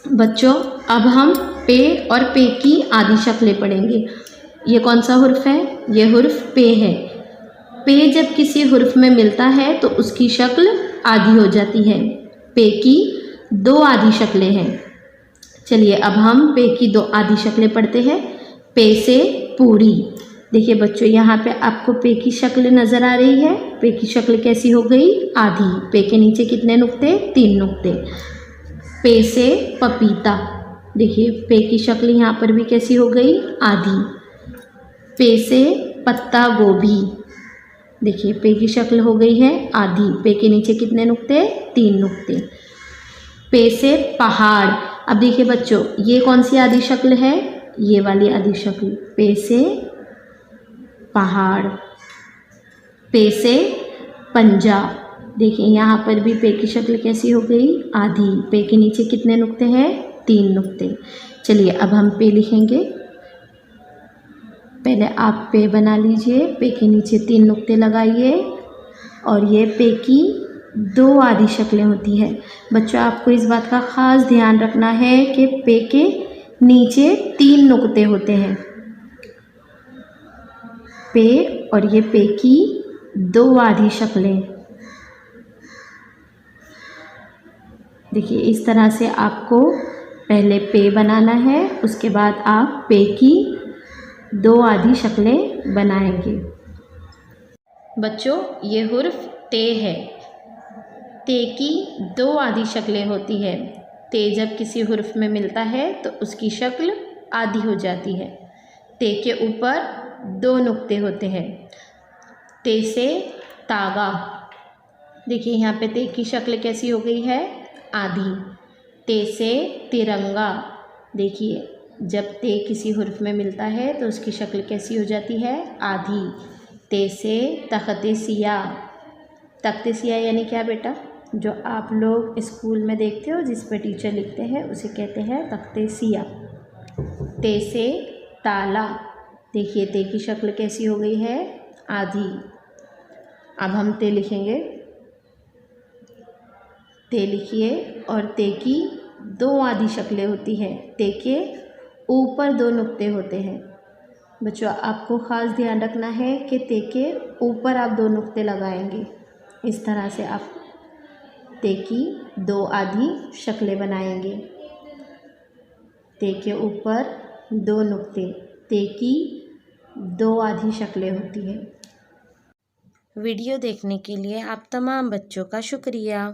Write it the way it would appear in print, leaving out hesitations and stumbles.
बच्चों अब हम पे और पे की आधी शक्लें पढ़ेंगे। ये कौन सा हुर्फ है? ये हुर्फ पे है। पे जब किसी हुर्फ में मिलता है तो उसकी शक्ल आधी हो जाती है। पे की दो आधी शक्लें हैं। चलिए अब हम पे की दो आधी शक्लें पढ़ते हैं। पे से पूरी। देखिए बच्चों, यहाँ पे आपको पे की शक्ल नज़र आ रही है। पे की शक्ल कैसी हो गई? आधी। पे के नीचे कितने नुक्ते? 3 नुक्ते। पे से पपीता। देखिए पे की शक्ल यहाँ पर भी कैसी हो गई? आधी। पे से पत्ता गोभी। देखिए पे की शक्ल हो गई है आधी। पे के नीचे कितने नुक्ते? 3 नुक्ते। पे से पहाड़। अब देखिए बच्चों, ये कौन सी आधी शक्ल है? ये वाली आधी शक्ल। पे से पहाड़। पे से पंजा। देखिए यहाँ पर भी पे की शक्ल कैसी हो गई? आधी। पे के नीचे कितने नुक्ते हैं? 3 नुक्ते। चलिए अब हम पे लिखेंगे। पहले आप पे बना लीजिए। पे के नीचे 3 नुक्ते लगाइए और ये पे की दो आधी शक्लें होती है। बच्चों आपको इस बात का ख़ास ध्यान रखना है कि पे के नीचे 3 नुक्ते होते हैं। पे और ये पे की दो आधी शक्लें। देखिए इस तरह से आपको पहले पे बनाना है, उसके बाद आप पे की दो आधी शक्लें बनाएंगे। बच्चों ये हुर्फ ते है। ते की दो आधी शक्लें होती है। ते जब किसी हुर्फ में मिलता है तो उसकी शक्ल आधी हो जाती है। ते के ऊपर 2 नुक्ते होते हैं। ते से तागा। देखिए यहाँ पे ते की शक्ल कैसी हो गई है? आधी। ते से तिरंगा। देखिए जब ते किसी हुर्फ में मिलता है तो उसकी शक्ल कैसी हो जाती है? आधी। ते से तख्ते सियाह। तख्ते सियाह यानी क्या बेटा? जो आप लोग स्कूल में देखते हो जिस पे टीचर लिखते हैं उसे कहते हैं तख्ते सियाह। ते से ताला। देखिए ते की शक्ल कैसी हो गई है? आधी। अब हम ते लिखेंगे। ते लिखिए और ते की दो आधी शक्लें होती हैं। ते के ऊपर 2 नुक्ते होते हैं। बच्चों आपको ख़ास ध्यान रखना है कि ते के ऊपर आप 2 नुक्ते लगाएंगे। इस तरह से आप ते की दो आधी शक्लें बनाएंगे। ते के ऊपर 2 नुक्ते। ते की दो आधी शक्लें होती हैं। वीडियो देखने के लिए आप तमाम बच्चों का शुक्रिया।